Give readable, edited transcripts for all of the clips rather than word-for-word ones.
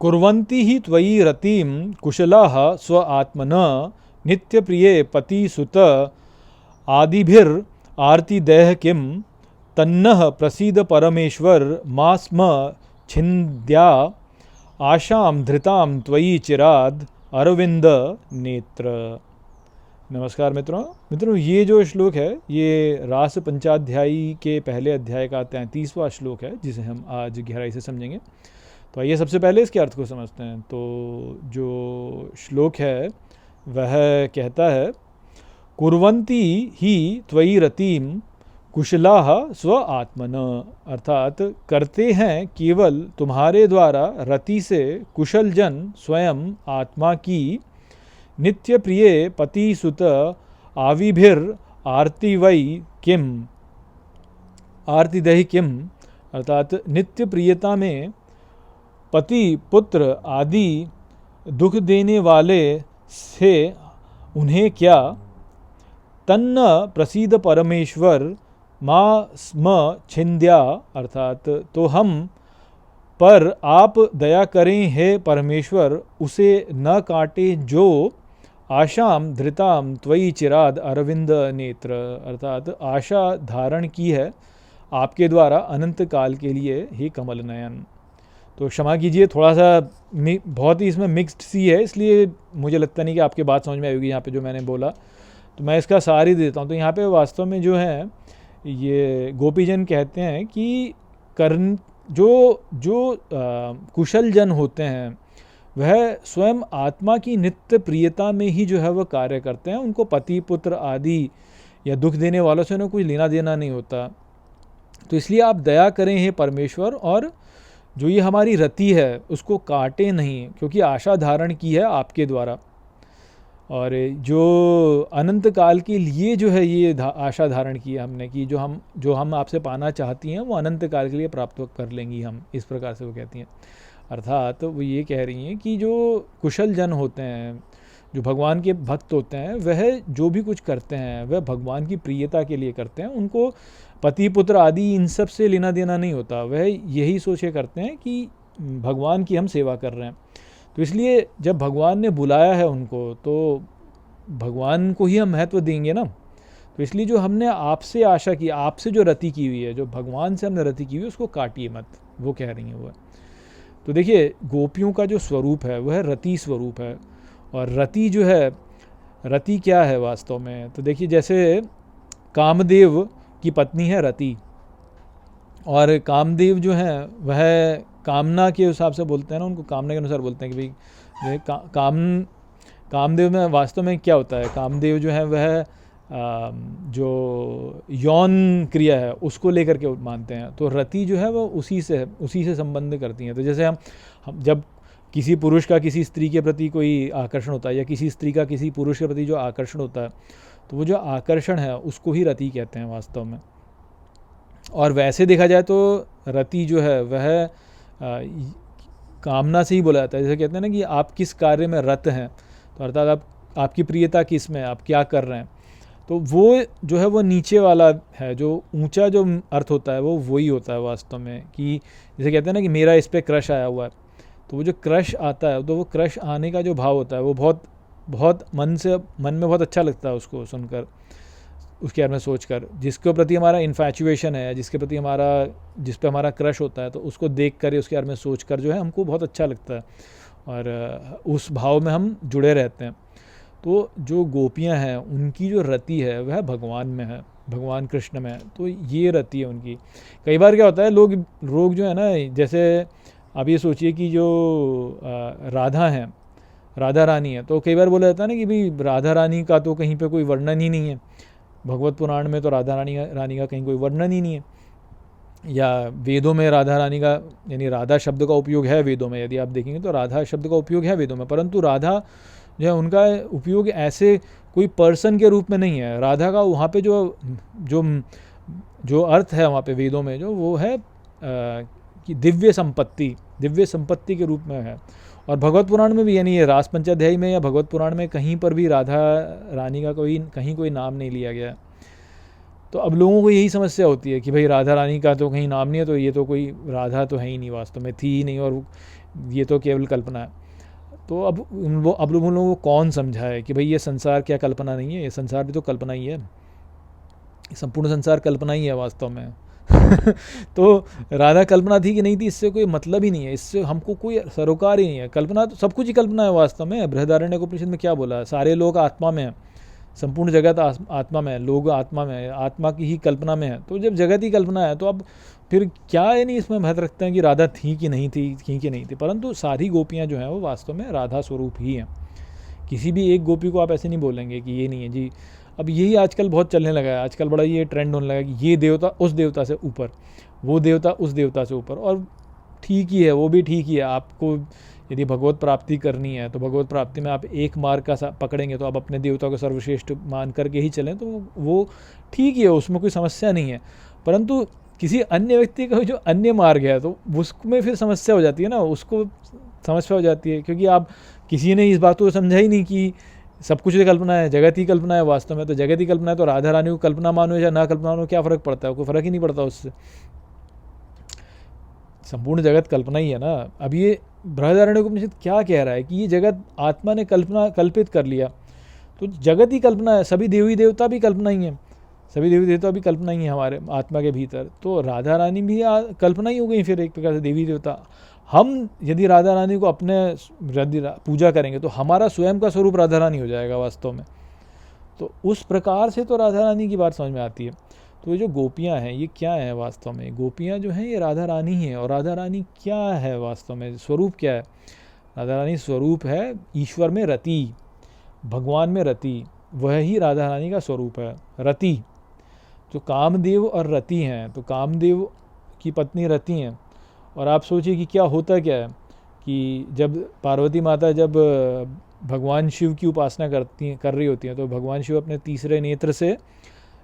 कुर्वन्ति हि त्वयि रतिं कुशलाः स्व आत्मनः नित्यप्रिये पतिसुत आदिभिर आर्तिदेह किं तन्नः प्रसीद परमेश्वर मा स्म छिन्द्या आशां धृतां त्वयि चिराद अरविंद नेत्र। नमस्कार मित्रों, ये जो श्लोक है ये रास पंचाध्यायी के पहले अध्याय का 33वां श्लोक है, जिसे हम आज गहराई से समझेंगे। तो आइए सबसे पहले इसके अर्थ को समझते हैं। तो जो श्लोक है वह कहता है, कुर्वन्ति ही त्वयि रतिम कुशलाः स्व आत्मन, अर्थात करते हैं केवल तुम्हारे द्वारा रति से कुशल जन स्वयं आत्मा की नित्य प्रिय पति सुत आविभिर आरती वै किम, आरतीदहि किम, अर्थात नित्य प्रियता में पति पुत्र आदि दुख देने वाले से उन्हें क्या, तन्न प्रसीद परमेश्वर माँ स्म छिन्द्या, अर्थात तो हम पर आप दया करें हे परमेश्वर, उसे न काटे जो आशाम धृताम त्वयि चिराद अरविंद नेत्र, अर्थात आशा धारण की है आपके द्वारा अनंत काल के लिए ही कमल नयन। तो क्षमा कीजिए, थोड़ा सा बहुत ही इसमें मिक्स्ड सी है, इसलिए मुझे लगता नहीं कि आपकी बात समझ में आएगी यहाँ पे जो मैंने बोला। तो मैं इसका सार ही देता हूँ। तो यहाँ पे वास्तव में जो है ये गोपीजन कहते हैं कि कर्ण जो कुशल जन होते हैं वह स्वयं आत्मा की नित्य प्रियता में ही जो है वह कार्य करते हैं। उनको पति पुत्र आदि या दुख देने वालों से उन्हें कुछ लेना देना नहीं होता। तो इसलिए आप दया करें हे परमेश्वर, और जो ये हमारी रति है उसको काटे नहीं, क्योंकि आशा धारण की है आपके द्वारा, और जो अनंत काल के लिए जो है ये आशा धारण की है हमने कि जो हम आपसे पाना चाहती हैं वो अनंत काल के लिए प्राप्त कर लेंगी हम, इस प्रकार से वो कहती हैं। अर्थात वो ये कह रही हैं कि जो कुशल जन होते हैं, जो भगवान के भक्त होते हैं, वह जो भी कुछ करते हैं वह भगवान की प्रियता के लिए करते हैं। उनको पति पुत्र आदि इन सब से लेना देना नहीं होता। वह यही सोच के करते हैं कि भगवान की हम सेवा कर रहे हैं। तो इसलिए जब भगवान ने बुलाया है उनको, तो भगवान को ही हम महत्व देंगे ना। तो इसलिए जो हमने आपसे आशा की, आपसे जो रति की हुई है, जो भगवान से हमने रति की हुई है, उसको काटिए मत, वो कह रही हैं वो। तो देखिए, गोपियों का जो स्वरूप है वह रति स्वरूप है। और रति जो है, रति क्या है वास्तव में? तो देखिए, जैसे कामदेव की पत्नी है रति, और कामदेव जो है वह कामना के हिसाब से बोलते हैं ना, उनको कामना के अनुसार बोलते हैं कि भाई कामदेव में वास्तव में क्या होता है। कामदेव जो है वह जो यौन क्रिया है उसको लेकर के मानते हैं। तो रति जो है वह उसी से संबंध करती हैं। तो जैसे हम जब किसी पुरुष का किसी स्त्री के प्रति कोई आकर्षण होता है, या किसी स्त्री का किसी पुरुष के प्रति जो आकर्षण होता है, तो वो जो आकर्षण है उसको ही रति कहते हैं वास्तव में। और वैसे देखा जाए तो रति जो है वह कामना से ही बोला जाता है। जैसे कहते हैं ना कि आप किस कार्य में रत हैं, तो अर्थात आपकी प्रियता किस में, आप क्या कर रहे हैं। तो वो जो है वो नीचे वाला है। जो ऊंचा जो अर्थ होता है वो वही होता है वास्तव में, कि जैसे कहते हैं ना कि मेरा इस पर क्रश आया हुआ है। तो वो जो क्रश आता है, तो वो क्रश आने का जो भाव होता है वो बहुत मन में बहुत अच्छा लगता है उसको सुनकर, उसके बारे में सोचकर। जिसके प्रति हमारा इन्फैचुएशन है, जिस पे हमारा क्रश होता है, तो उसको देख कर, उसके बारे में सोच कर जो है हमको बहुत अच्छा लगता है, और उस भाव में हम जुड़े रहते हैं। तो जो गोपियां हैं उनकी जो रति है वह भगवान में है, भगवान कृष्ण में है। तो ये रति है उनकी। कई बार क्या होता है, लोग जो है ना, जैसे आप ये सोचिए कि जो राधा हैं, राधा रानी है, तो कई बार बोला जाता है ना कि भाई राधा रानी का तो कहीं पे कोई वर्णन ही नहीं है। भगवत पुराण में तो राधा रानी का कहीं कोई वर्णन ही नहीं है, या वेदों में राधा रानी का, यानी राधा शब्द का उपयोग है वेदों में। यदि आप देखेंगे तो राधा शब्द का उपयोग है वेदों में, परंतु राधा जो है उनका उपयोग ऐसे कोई पर्सन के रूप में नहीं है। राधा का वहाँ पे जो अर्थ है वहाँ पे वेदों में जो वो है कि दिव्य संपत्ति के रूप में है। और भगवत पुराण में भी, यानी ये रास पंचाध्यायी में या भगवत पुराण में कहीं पर भी राधा रानी का कहीं कोई नाम नहीं लिया गया है। तो अब लोगों को यही समस्या होती है कि भाई राधा रानी का तो कहीं नाम नहीं है, तो ये तो कोई राधा तो है ही नहीं, वास्तव में थी ही नहीं। और ये तो केवल कल्पना है। तो अब उन लोगों को कौन समझाए कि भाई ये संसार क्या कल्पना नहीं है, ये संसार भी तो कल्पना ही है, संपूर्ण संसार कल्पना ही है वास्तव में। तो राधा कल्पना थी कि नहीं थी, इससे कोई मतलब ही नहीं है, इससे हमको कोई सरोकार ही नहीं है। कल्पना तो सब कुछ ही कल्पना है वास्तव में। बृहदारण्यकोपनिषद में क्या बोला है, सारे लोग आत्मा में हैं, संपूर्ण जगत आत्मा में है, लोग आत्मा में है, आत्मा की ही कल्पना में है। तो जब जगत ही कल्पना है तो अब फिर क्या है, नहीं इसमें महत्व रखते हैं कि राधा थी कि नहीं थी, परंतु सारी गोपियाँ जो हैं वो वास्तव में राधा स्वरूप ही हैं। किसी भी एक गोपी को आप ऐसे नहीं बोलेंगे कि ये नहीं है जी। अब यही आजकल बहुत चलने लगा है, आजकल बड़ा ये ट्रेंड होने लगा कि ये देवता उस देवता से ऊपर, वो देवता उस देवता से ऊपर। और ठीक ही है, वो भी ठीक ही है। आपको यदि भगवत प्राप्ति करनी है तो भगवत प्राप्ति में आप एक मार्ग का पकड़ेंगे तो आप अपने देवता को सर्वश्रेष्ठ मान करके ही चलें, तो वो ठीक ही है, उसमें कोई समस्या नहीं है। परंतु किसी अन्य व्यक्ति का जो अन्य मार्ग है तो उसमें फिर समस्या हो जाती है ना, उसको समस्या हो जाती है, क्योंकि आप किसी ने इस बात को समझा ही नहीं कि सब कुछ कल्पना है, जगत ही कल्पना है वास्तव में। तो जगत ही कल्पना है तो राधा रानी को कल्पना मानो या ना कल्पना मानो, क्या फ़र्क पड़ता है? कोई फ़र्क ही नहीं पड़ता उससे, संपूर्ण जगत कल्पना ही है ना। अब ये बृहदारण्यकोपनिषद क्या कह रहा है कि ये जगत आत्मा ने कल्पित कर लिया, तो जगत ही कल्पना है, सभी देवी देवता भी कल्पना ही है, सभी देवी देवता भी कल्पना ही है हमारे आत्मा के भीतर। तो राधा रानी भी कल्पना ही हो गई फिर एक प्रकार से देवी देवता। हम यदि राधा रानी को अपने पूजा करेंगे तो हमारा स्वयं का स्वरूप राधा रानी हो जाएगा वास्तव में। तो उस प्रकार से तो राधा रानी की बात समझ में आती है। तो ये जो गोपियाँ हैं ये क्या है वास्तव में? गोपियाँ जो हैं ये राधा रानी ही हैं। और राधा रानी क्या है वास्तव में, स्वरूप क्या है? राधा रानी स्वरूप है ईश्वर में रति, भगवान में रति, वह ही राधा रानी का स्वरूप है। रति जो कामदेव और रति हैं, तो कामदेव की पत्नी रति हैं। और आप सोचिए कि क्या होता क्या है कि जब पार्वती माता जब भगवान शिव की उपासना कर रही होती हैं तो भगवान शिव अपने तीसरे नेत्र से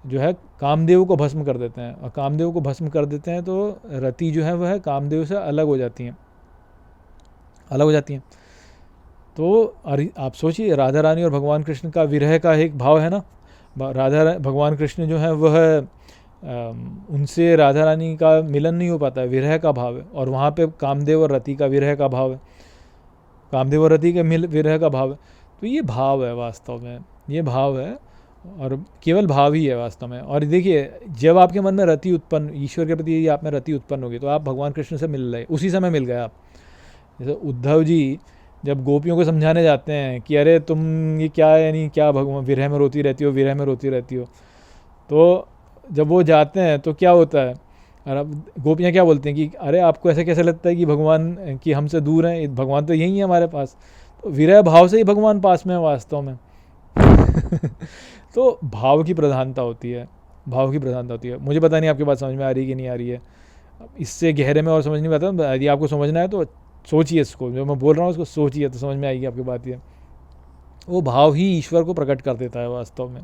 जो है कामदेव को भस्म कर देते हैं। और कामदेव को भस्म कर देते हैं तो रति जो है वह कामदेव से अलग हो जाती हैं, तो आप सोचिए राधा रानी और भगवान कृष्ण का विरह का एक भाव है ना। भगवान कृष्ण जो है वह उनसे राधा रानी का मिलन नहीं हो पाता है, विरह का भाव है। और वहाँ पे कामदेव और रति का विरह का भाव है, कामदेव और रति के विरह का भाव है। तो ये भाव है वास्तव में, ये भाव है और केवल भाव ही है वास्तव में। और देखिए जब आपके मन में रति उत्पन्न, ईश्वर के प्रति आप में रति उत्पन्न होगी तो आप भगवान कृष्ण से मिल रहे, उसी समय मिल गए आप। जैसे उद्धव जी जब गोपियों को समझाने जाते हैं कि अरे तुम ये क्या है, नहीं क्या भगवान विरह में रोती रहती हो, विरह में रोती रहती हो, तो जब वो जाते हैं तो क्या होता है, और अब गोपियाँ क्या बोलती हैं कि अरे आपको ऐसे कैसे लगता है कि भगवान की हमसे दूर हैं, भगवान तो यही है हमारे पास। तो विरह भाव से ही भगवान पास में है वास्तव में। तो भाव की प्रधानता होती है, भाव की प्रधानता होती है। मुझे पता नहीं आपकी बात समझ में आ रही है कि नहीं आ रही है, इससे गहरे में और समझ नहीं पाता। यदि आपको समझना है तो सोचिए, इसको जो मैं बोल रहा हूँ उसको सोचिए तो समझ में आएगी आपकी बात। ये वो भाव ही ईश्वर को प्रकट कर देता है वास्तव में।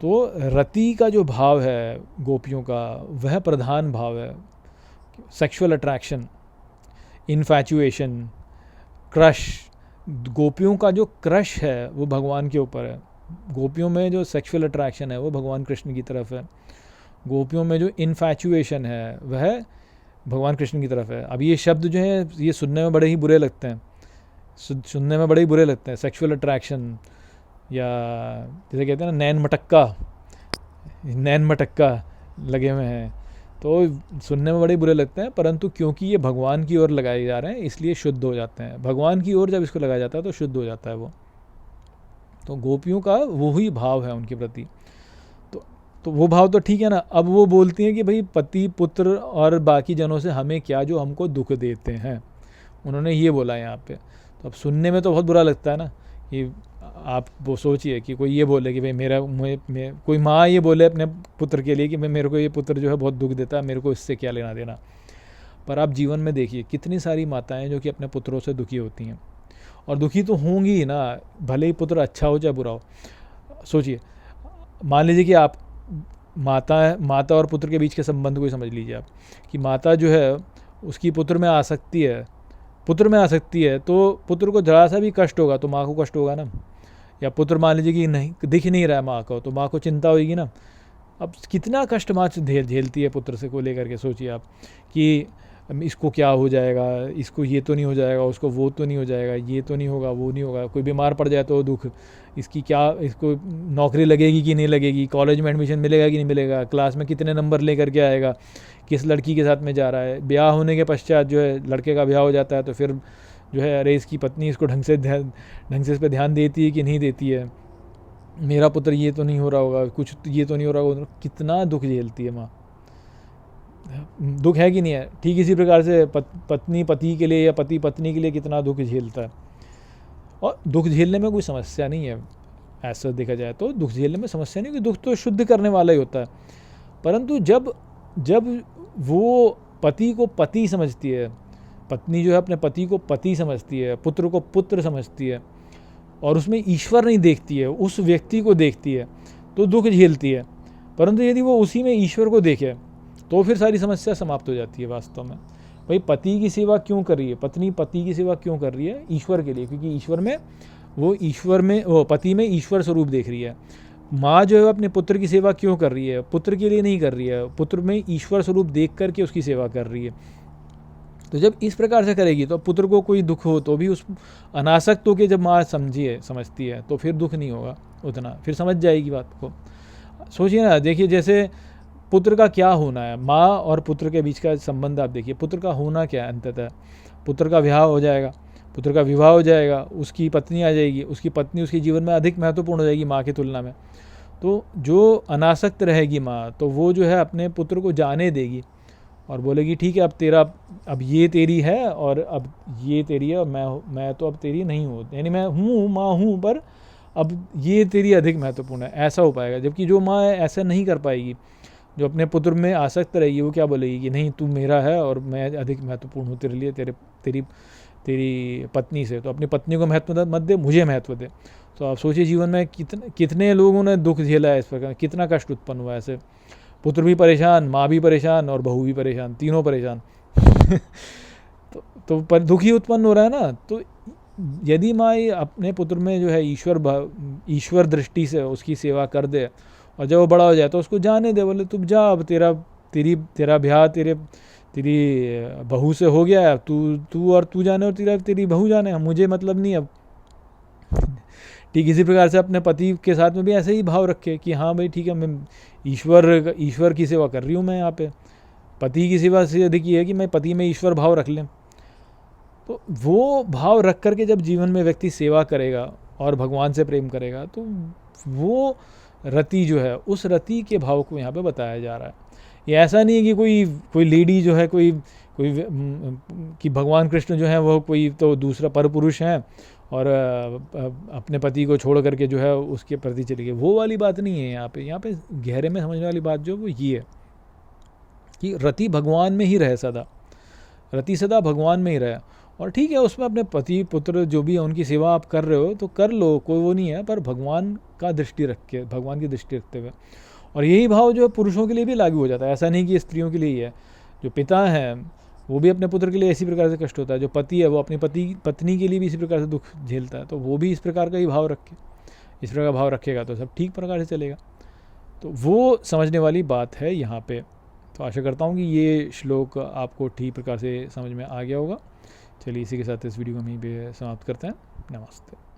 तो रति का जो भाव है गोपियों का, वह प्रधान भाव है। सेक्सुअल अट्रैक्शन, इन्फैचुएशन, क्रश, गोपियों का जो क्रश है वो भगवान के ऊपर है। गोपियों में जो सेक्सुअल अट्रैक्शन है वो भगवान कृष्ण की तरफ है। गोपियों में जो इन्फैचुएशन है वह भगवान कृष्ण की तरफ है। अब ये शब्द जो है ये सुनने में बड़े ही बुरे लगते हैं, सुनने में बड़े ही बुरे लगते हैं। सेक्सुअल अट्रैक्शन, या जैसे कहते हैं ना नैन मटक्का लगे हुए हैं, तो सुनने में बड़े बुरे लगते हैं। परंतु क्योंकि ये भगवान की ओर लगाए जा रहे हैं इसलिए शुद्ध हो जाते हैं। भगवान की ओर जब इसको लगाया जाता है तो शुद्ध हो जाता है वो। तो गोपियों का वो ही भाव है उनके प्रति। तो वो भाव तो ठीक है ना। अब वो बोलती हैं कि भाई पति पुत्र और बाकी जनों से हमें क्या जो हमको दुख देते हैं, उन्होंने ये बोला यहाँ पे। तो अब सुनने में तो बहुत बुरा लगता है ना कि आप वो सोचिए कि कोई ये बोले कि भाई कोई माँ ये बोले अपने पुत्र के लिए कि मेरे को ये पुत्र जो है बहुत दुख देता है, मेरे को इससे क्या लेना देना। पर आप जीवन में देखिए कितनी सारी माताएं जो कि अपने पुत्रों से दुखी होती हैं, और दुखी तो होंगी ही ना, भले ही पुत्र अच्छा हो चाहे बुरा हो। सोचिए, मान लीजिए कि आप माता और पुत्र के बीच के संबंध को ही समझ लीजिए आप, कि माता जो है उसकी पुत्र में आसक्ति है, तो पुत्र को जरा सा भी कष्ट होगा तो माँ को कष्ट होगा ना। या पुत्र मान लीजिए कि नहीं दिख नहीं रहा है माँ को, तो माँ को चिंता होगी ना। अब कितना कष्ट माँ झेलती है पुत्र से को लेकर के। सोचिए आप कि इसको क्या हो जाएगा, इसको ये तो नहीं हो जाएगा, उसको वो तो नहीं हो जाएगा, ये तो नहीं होगा, वो नहीं होगा, कोई बीमार पड़ जाए तो दुख, इसकी क्या, इसको नौकरी लगेगी कि नहीं लगेगी, कॉलेज में एडमिशन मिलेगा कि नहीं मिलेगा, क्लास में कितने नंबर लेकर के आएगा, किस लड़की के साथ में जा रहा है। ब्याह होने के पश्चात जो है लड़के का ब्याह हो जाता है तो फिर जो है अरे इसकी पत्नी इसको ढंग से इस पर ध्यान देती है कि नहीं देती है, मेरा पुत्र ये तो नहीं हो रहा होगा, कुछ ये तो नहीं हो रहा होगा। कितना दुख झेलती है माँ, दुख है कि नहीं है। ठीक इसी प्रकार से पत्नी पति के लिए या पति पत्नी के लिए कितना दुख झेलता है। और दुख झेलने में कोई समस्या नहीं है, ऐसा देखा जाए तो दुख झेलने में समस्या नहीं, कि दुख तो शुद्ध करने वाला ही होता है। परंतु जब वो पति को पति समझती है, पत्नी जो है अपने पति को पति समझती है, पुत्र को पुत्र समझती है, और उसमें ईश्वर नहीं देखती है, उस व्यक्ति को देखती है, तो दुख झेलती है। परंतु यदि वो उसी में ईश्वर को देखे तो फिर सारी समस्या समाप्त हो जाती है वास्तव में। भाई पति की सेवा क्यों कर रही है, पत्नी पति की सेवा क्यों कर रही है, ईश्वर के लिए, क्योंकि ईश्वर में वो पति में ईश्वर स्वरूप देख रही है। माँ जो है अपने पुत्र की सेवा क्यों कर रही है, पुत्र के लिए नहीं कर रही है, पुत्र में ईश्वर स्वरूप देख करके उसकी सेवा कर रही है। तो जब इस प्रकार से करेगी तो पुत्र को कोई दुख हो तो भी उस अनासक्त होकर जब माँ समझती है तो फिर दुख नहीं होगा उतना, फिर समझ जाएगी बात को। सोचिए ना, देखिए जैसे पुत्र का क्या होना है, माँ और पुत्र के बीच का संबंध आप देखिए, पुत्र का होना क्या है अंततः, पुत्र का विवाह हो जाएगा, पुत्र का विवाह हो जाएगा, उसकी पत्नी आ जाएगी, उसकी पत्नी उसके जीवन में अधिक महत्वपूर्ण हो जाएगी माँ की तुलना में। तो जो अनासक्त रहेगी माँ, तो वो जो है अपने पुत्र को जाने देगी और बोलेगी ठीक है अब ये तेरी है और अब ये तेरी है, और मैं तो अब तेरी नहीं हूँ, यानी मैं हूँ माँ हूँ पर अब ये तेरी अधिक महत्वपूर्ण है, ऐसा हो पाएगा। जबकि जो माँ ऐसा नहीं कर पाएगी, जो अपने पुत्र में आसक्त रहेगी, वो क्या बोलेगी कि नहीं तू मेरा है और मैं अधिक महत्वपूर्ण हूँ तेरे लिए, तेरी पत्नी से, तो अपनी पत्नी को महत्व मत दे, मुझे महत्व दे। तो आप सोचिए जीवन में कितने लोगों ने दुख झेला है इस प्रकार, कितना कष्ट उत्पन्न हुआ ऐसे, पुत्र भी परेशान, माँ भी परेशान और बहू भी परेशान, तीनों परेशान। तो पर दुखी उत्पन्न हो रहा है ना। तो यदि माँ अपने पुत्र में जो है ईश्वर दृष्टि से उसकी सेवा कर दे, और जब वो बड़ा हो जाए तो उसको जाने दे, बोले तुम जा, अब तेरा ब्याह तेरी बहू से हो गया है, तू जाने और तेरी बहू जाने, मुझे मतलब नहीं अब। ठीक इसी प्रकार से अपने पति के साथ में भी ऐसे ही भाव रखे कि हाँ भाई ठीक है, मैं ईश्वर की सेवा कर रही हूँ, मैं यहाँ पे पति की सेवा से अधिक ये है कि मैं पति में ईश्वर भाव रख लें। तो वो भाव रख करके जब जीवन में व्यक्ति सेवा करेगा और भगवान से प्रेम करेगा, तो वो रति जो है, उस रति के भाव को यहाँ पे बताया जा रहा है। ये ऐसा नहीं है कि कोई लेडी जो है कोई कि भगवान कृष्ण जो है वो कोई तो दूसरा पर पुरुष हैं और अपने पति को छोड़ करके जो है उसके प्रति चली गई, वो वाली बात नहीं है। यहाँ पे गहरे में समझने वाली बात जो वो ये है कि रति भगवान में ही रहे, रति सदा भगवान में ही रहे। और ठीक है, उसमें अपने पति पुत्र जो भी है उनकी सेवा आप कर रहे हो तो कर लो, कोई वो नहीं है, पर भगवान की दृष्टि रखते हुए। और यही भाव जो है पुरुषों के लिए भी लागू हो जाता है, ऐसा नहीं कि स्त्रियों के लिए ही है। जो पिता हैं वो भी अपने पुत्र के लिए इसी प्रकार से कष्ट होता है, जो पति है वो अपनी पत्नी के लिए भी इसी प्रकार से दुख झेलता है, तो वो भी इस प्रकार का ही भाव रखे, इस प्रकार का भाव रखेगा तो सब ठीक प्रकार से चलेगा। तो वो समझने वाली बात है यहाँ पे। तो आशा करता हूँ कि ये श्लोक आपको ठीक प्रकार से समझ में आ गया होगा। चलिए इसी के साथ इस वीडियो को हम यहीं पे समाप्त करते हैं। नमस्ते।